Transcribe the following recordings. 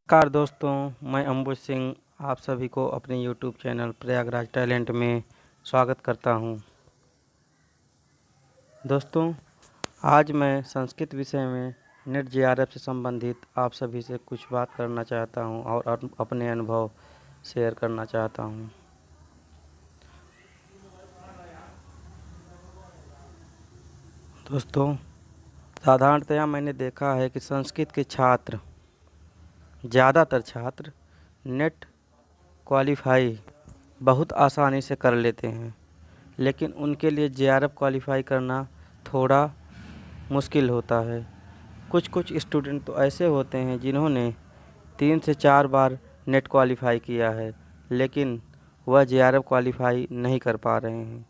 नमस्कार दोस्तों, मैं अंबुज सिंह आप सभी को अपने यूट्यूब चैनल प्रयागराज टैलेंट में स्वागत करता हूं। दोस्तों, आज मैं संस्कृत विषय में नेट जेआरएफ से संबंधित आप सभी से कुछ बात करना चाहता हूं और अपने अनुभव शेयर करना चाहता हूं। दोस्तों, साधारणतया मैंने देखा है कि संस्कृत के छात्र, ज़्यादातर छात्र नेट क्वालिफाई बहुत आसानी से कर लेते हैं, लेकिन उनके लिए जेआरएफ क्वालिफाई करना थोड़ा मुश्किल होता है। कुछ स्टूडेंट तो ऐसे होते हैं जिन्होंने 3 से 4 बार नेट क्वालिफाई किया है, लेकिन वह जेआरएफ क्वालिफाई नहीं कर पा रहे हैं।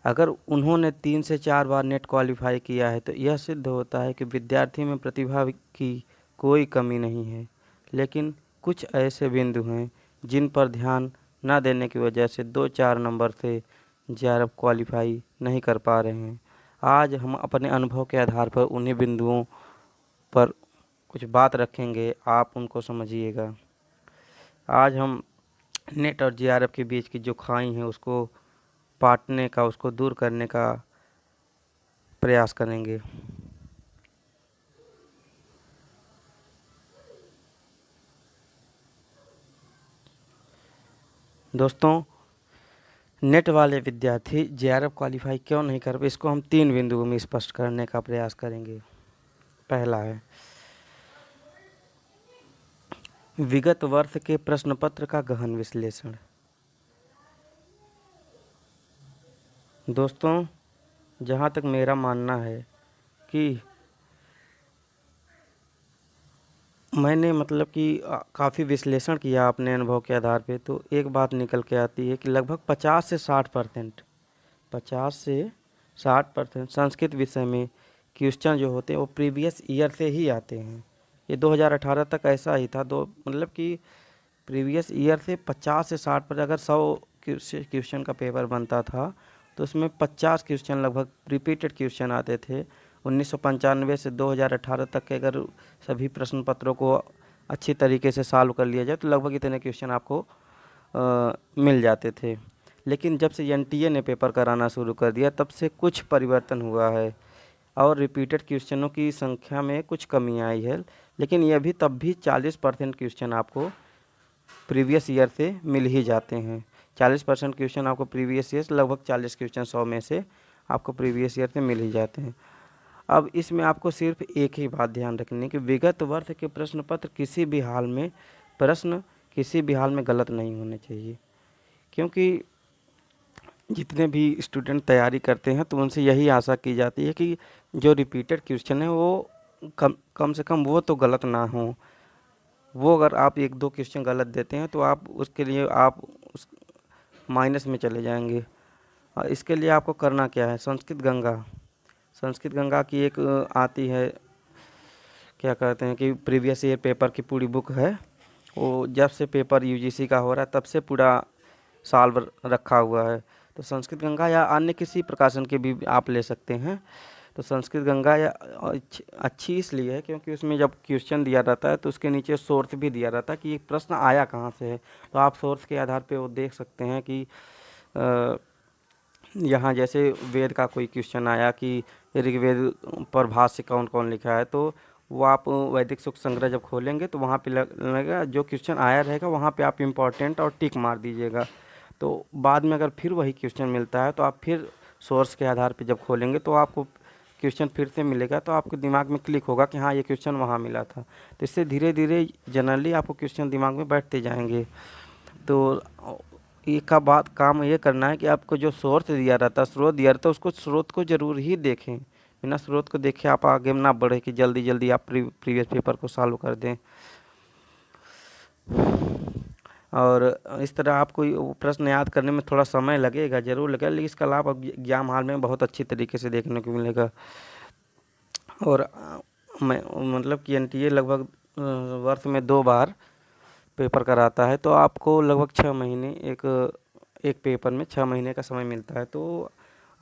अगर उन्होंने 3 से 4 बार नेट क्वालिफाई किया है तो यह सिद्ध होता है कि विद्यार्थी में प्रतिभा की कोई कमी नहीं है, लेकिन कुछ ऐसे बिंदु हैं जिन पर ध्यान न देने की वजह से 2-4 नंबर से जेआरएफ क्वालिफाई नहीं कर पा रहे हैं। आज हम अपने अनुभव के आधार पर उन्हीं बिंदुओं पर कुछ बात रखेंगे, आप उनको समझिएगा। आज हम नेट और जेआरएफ के बीच की जो खाई है उसको पाटने का, उसको दूर करने का प्रयास करेंगे। दोस्तों, नेट वाले विद्यार्थी जेआरएफ क्वालिफाई क्यों नहीं कर पाए, इसको हम 3 बिंदुओं में स्पष्ट करने का प्रयास करेंगे। पहला है विगत वर्ष के प्रश्न पत्र का गहन विश्लेषण। दोस्तों, जहाँ तक मेरा मानना है कि मैंने कि काफ़ी विश्लेषण किया अपने अनुभव के आधार पे, तो एक बात निकल के आती है कि लगभग 50 से 60% संस्कृत विषय में क्वेश्चन जो होते हैं वो प्रीवियस ईयर से ही आते हैं। ये 2018 तक ऐसा ही था। कि प्रीवियस ईयर से 50 से 60 पर अगर 100 क्वेश्चन का पेपर बनता था तो उसमें 50 क्वेश्चन लगभग रिपीटेड क्वेश्चन आते थे। 1995 से 2018 तक के अगर सभी प्रश्न पत्रों को अच्छी तरीके से सॉल्व कर लिया जाए तो लगभग इतने क्वेश्चन आपको मिल जाते थे। लेकिन जब से एनटीए ने पेपर कराना शुरू कर दिया तब से कुछ परिवर्तन हुआ है और रिपीटेड क्वेश्चनों की संख्या में कुछ कमी आई है, लेकिन यह भी तब भी 40% क्वेश्चन आपको प्रीवियस ईयर से मिल ही जाते हैं। 40% क्वेश्चन आपको प्रीवियस ईयर, लगभग 40 क्वेश्चन 100 में से आपको प्रीवियस ईयर से मिल ही जाते हैं। अब इसमें आपको सिर्फ एक ही बात ध्यान रखनी है कि विगत वर्ष के प्रश्न पत्र किसी भी हाल में गलत नहीं होने चाहिए, क्योंकि जितने भी स्टूडेंट तैयारी करते हैं तो उनसे यही आशा की जाती है कि जो रिपीटेड क्वेश्चन है वो कम से कम वो तो गलत ना हो। वो अगर आप 1-2 क्वेश्चन गलत देते हैं तो आप उसके लिए आप उस माइनस में चले जाएंगे। और इसके लिए आपको करना क्या है, संस्कृत गंगा की एक आती है, क्या कहते हैं कि प्रीवियस ईयर पेपर की पूरी बुक है। वो जब से पेपर यूजीसी का हो रहा है तब से पूरा साल भर रखा हुआ है। तो संस्कृत गंगा या अन्य किसी प्रकाशन के भी आप ले सकते हैं। तो संस्कृत गंगा या अच्छी इसलिए है क्योंकि उसमें जब क्वेश्चन दिया रहता है तो उसके नीचे सोर्स भी दिया रहता है कि ये प्रश्न आया कहाँ से है। तो आप सोर्स के आधार पे वो देख सकते हैं कि यहाँ जैसे वेद का कोई क्वेश्चन आया कि ऋग्वेद पर भाष्य कौन कौन लिखा है, तो वो आप वैदिक सूक्त संग्रह जब खोलेंगे तो वहाँ पे लगेगा, जो क्वेश्चन आया रहेगा वहाँ पे आप इम्पोर्टेंट और टिक मार दीजिएगा। तो बाद में अगर फिर वही क्वेश्चन मिलता है तो आप फिर सोर्स के आधार पे जब खोलेंगे तो आपको क्वेश्चन फिर से मिलेगा, तो आपके दिमाग में क्लिक होगा कि हाँ ये क्वेश्चन वहाँ मिला था। तो इससे धीरे धीरे जनरली आपको क्वेश्चन दिमाग में बैठते जाएंगे। तो एक का बात काम ये करना है कि आपको जो सोर्स दिया रहता है, स्रोत दिया रहता है, उसको स्रोत को ज़रूर ही देखें। बिना स्रोत को देखे आप आगे ना बढ़े कि जल्दी जल्दी आप प्रीवियस पेपर को सॉल्व कर दें। और इस तरह आपको वो प्रश्न याद करने में थोड़ा समय लगेगा, ज़रूर लगेगा, लेकिन इसका लाभ अब एग्जाम हॉल में बहुत अच्छी तरीके से देखने को मिलेगा। और मैं कि एनटीए लगभग वर्ष में 2 बार पेपर कराता है, तो आपको लगभग 6 महीने एक पेपर में 6 महीने का समय मिलता है। तो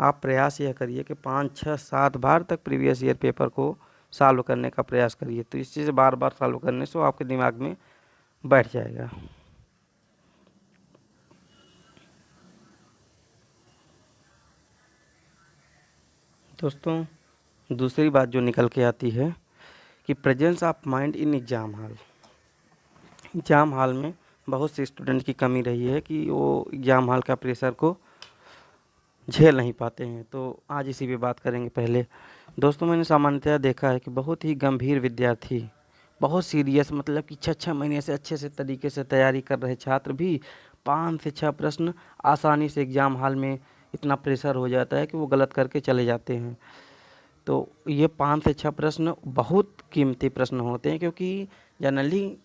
आप प्रयास यह करिए कि 5, 6, 7 बार तक प्रीवियस ईयर पेपर को सॉल्व करने का प्रयास करिए। तो इस चीज़ बार बार सॉल्व करने से वो आपके दिमाग में बैठ जाएगा। दोस्तों, दूसरी बात जो निकल के आती है कि presence of mind in exam hall. Exam hall में बहुत से स्टूडेंट की कमी रही है कि वो एग्ज़ाम हॉल का प्रेशर को झेल नहीं पाते हैं। तो आज इसी पे बात करेंगे। पहले दोस्तों, मैंने सामान्यतः देखा है कि बहुत ही गंभीर विद्यार्थी, बहुत सीरियस, मतलब कि 6-6 महीने से अच्छे से तरीके से तैयारी कर रहे छात्र भी 5 से 6 प्रश्न आसानी से एग्ज़ाम हॉल में इतना प्रेशर हो जाता है कि वो गलत करके चले जाते हैं। तो ये 5 से 6 प्रश्न बहुत कीमती प्रश्न होते हैं, क्योंकि जनरली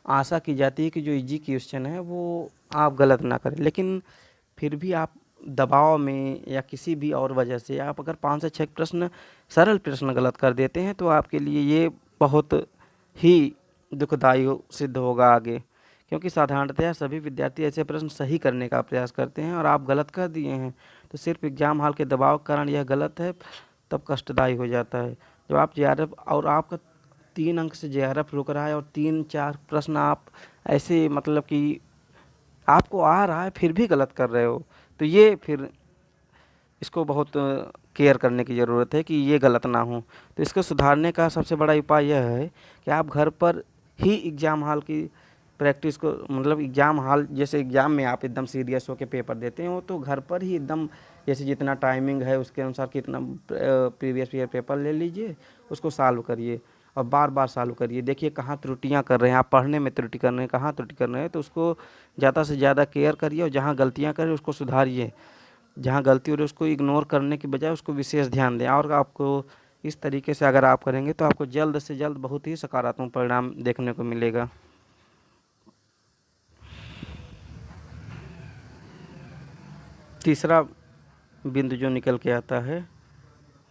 आशा की जाती है कि जो इजी क्वेश्चन है वो आप गलत ना करें, लेकिन फिर भी आप दबाव में या किसी भी और वजह से आप अगर 5 से 6 प्रश्न सरल प्रश्न गलत कर देते हैं तो आपके लिए ये बहुत ही दुखदाई सिद्ध होगा आगे। क्योंकि साधारणतया सभी विद्यार्थी ऐसे प्रश्न सही करने का प्रयास करते हैं और आप गलत कर दिए हैं तो सिर्फ एग्ज़ाम हॉल के दबाव के कारण यह गलत है, तब कष्टदायी हो जाता है। जब आप जेआरएफ और आपका 3 अंक से जेआरएफ रुक रहा है और 3-4 प्रश्न आप ऐसे, मतलब कि आपको आ रहा है फिर भी गलत कर रहे हो, तो ये फिर इसको बहुत केयर करने की ज़रूरत है कि ये गलत ना हो। तो इसको सुधारने का सबसे बड़ा उपाय यह है कि आप घर पर ही एग्ज़ाम हॉल की प्रैक्टिस को, मतलब एग्ज़ाम हॉल जैसे एग्ज़ाम में आप एकदम सीरियस होकर पेपर देते हो, तो घर पर ही एकदम जैसे जितना टाइमिंग है उसके अनुसार कितना प्रीवियस ईयर पेपर ले लीजिए, उसको सॉल्व करिए और बार बार सॉल्व करिए। देखिए कहाँ त्रुटियाँ कर रहे हैं, आप पढ़ने में त्रुटि कर रहे हैं, कहाँ त्रुटि कर रहे हैं, तो उसको ज़्यादा से ज़्यादा केयर करिए और जहाँ गलतियाँ करें उसको सुधारिए। जहाँ गलती हो रही है उसको इग्नोर करने की बजाय उसको विशेष ध्यान दें। और आपको इस तरीके से अगर आप करेंगे तो आपको जल्द से जल्द बहुत ही सकारात्मक परिणाम देखने को मिलेगा। तीसरा बिंदु जो निकल के आता है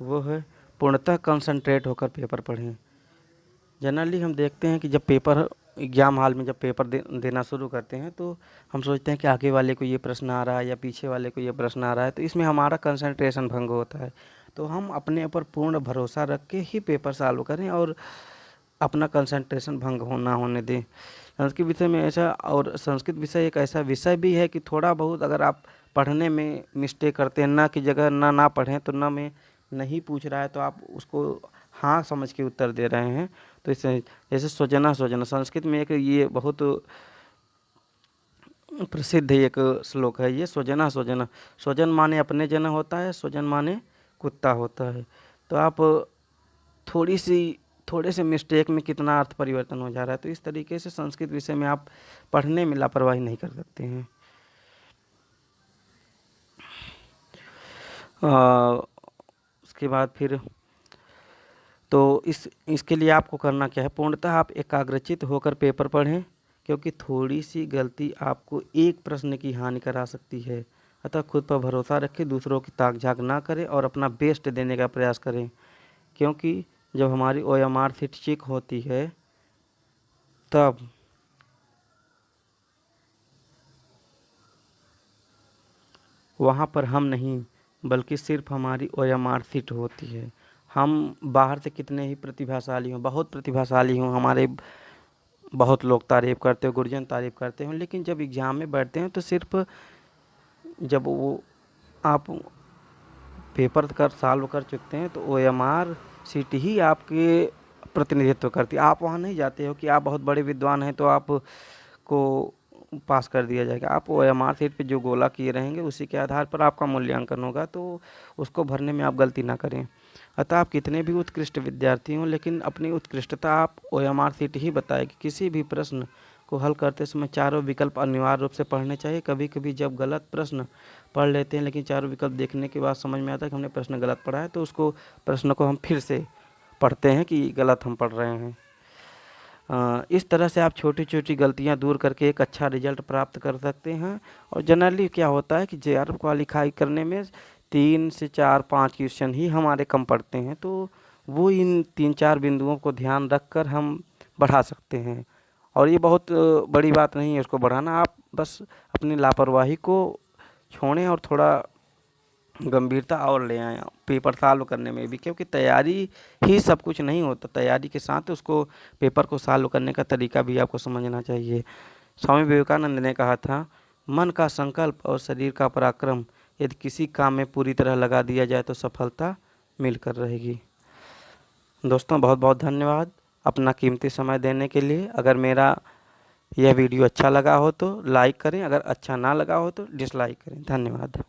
वो है पूर्णतः कंसंट्रेट होकर पेपर पढ़ें। जनरली हम देखते हैं कि जब पेपर एग्ज़ाम हॉल में जब पेपर देना शुरू करते हैं तो हम सोचते हैं कि आगे वाले को ये प्रश्न आ रहा है या पीछे वाले को ये प्रश्न आ रहा है, तो इसमें हमारा कंसंट्रेशन भंग होता है। तो हम अपने ऊपर पूर्ण भरोसा रख के ही पेपर सॉल्व करें और अपना कंसंट्रेशन भंग ना होने दें। संस्कृत विषय में ऐसा, और संस्कृत विषय एक ऐसा विषय भी है कि थोड़ा बहुत अगर आप पढ़ने में मिस्टेक करते हैं, ना की जगह ना पढ़ें, तो ना में नहीं पूछ रहा है तो आप उसको हाँ समझ के उत्तर दे रहे हैं। तो इससे जैसे स्वजना स्वजना, संस्कृत में एक ये बहुत प्रसिद्ध एक श्लोक है, ये स्वजना स्वजना, स्वजन माने अपने जन होता है, स्वजन माने कुत्ता होता है। तो आप थोड़े से मिस्टेक में कितना अर्थ परिवर्तन हो जा रहा है। तो इस तरीके से संस्कृत विषय में आप पढ़ने में लापरवाही नहीं कर सकते हैं। उसके बाद फिर तो इसके लिए आपको करना क्या है, पूर्णतः आप एकाग्रचित होकर पेपर पढ़ें, क्योंकि थोड़ी सी गलती आपको एक प्रश्न की हानि करा सकती है। अतः खुद पर भरोसा रखें, दूसरों की ताक झाक ना करें और अपना बेस्ट देने का प्रयास करें। क्योंकि जब हमारी ओएमआर सीट चेक होती है तब वहाँ पर हम नहीं बल्कि सिर्फ हमारी ओएमआर सीट होती है। हम बाहर से कितने ही प्रतिभाशाली हों, बहुत प्रतिभाशाली हों, हमारे बहुत लोग तारीफ़ करते हो, गुरुजन तारीफ़ करते हो, लेकिन जब एग्ज़ाम में बैठते हैं तो सिर्फ जब वो आप पेपर कर सॉल्व कर चुकते हैं तो ओएमआर सीट ही आपके प्रतिनिधित्व करती है। आप वहाँ नहीं जाते हो कि आप बहुत बड़े विद्वान हैं तो आपको पास कर दिया जाएगा। आप ओएमआर सीट पे जो गोला किए रहेंगे उसी के आधार पर आपका मूल्यांकन होगा, तो उसको भरने में आप गलती ना करें। अतः आप कितने भी उत्कृष्ट विद्यार्थी हों, लेकिन अपनी उत्कृष्टता आप ओएमआर सीट ही बताएगी। किसी भी प्रश्न को हल करते समय चारों विकल्प अनिवार्य रूप से पढ़ने चाहिए। कभी कभी जब गलत प्रश्न पढ़ लेते हैं लेकिन चारों विकल्प देखने के बाद समझ में आता है कि हमने प्रश्न गलत पढ़ा है, तो उसको प्रश्न को हम फिर से पढ़ते हैं कि गलत हम पढ़ रहे हैं। इस तरह से आप छोटी छोटी गलतियां दूर करके एक अच्छा रिजल्ट प्राप्त कर सकते हैं। और जनरली क्या होता है कि जेआरएफ क्वालिफाई करने में 3 से 4-5 क्वेश्चन ही हमारे कम पड़ते हैं, तो वो इन 3-4 बिंदुओं को ध्यान रखकर हम बढ़ा सकते हैं। और ये बहुत बड़ी बात नहीं है उसको बढ़ाना, आप बस अपनी लापरवाही को छोड़ें और थोड़ा गंभीरता और ले आएँ पेपर सॉल्व करने में भी, क्योंकि तैयारी ही सब कुछ नहीं होता, तैयारी के साथ उसको पेपर को सॉल्व करने का तरीका भी आपको समझना चाहिए। स्वामी विवेकानंद ने कहा था, मन का संकल्प और शरीर का पराक्रम यदि किसी काम में पूरी तरह लगा दिया जाए तो सफलता मिलकर रहेगी। दोस्तों बहुत बहुत धन्यवाद अपना कीमती समय देने के लिए। अगर मेरा यह वीडियो अच्छा लगा हो तो लाइक करें, अगर अच्छा ना लगा हो तो डिसलाइक करें। धन्यवाद।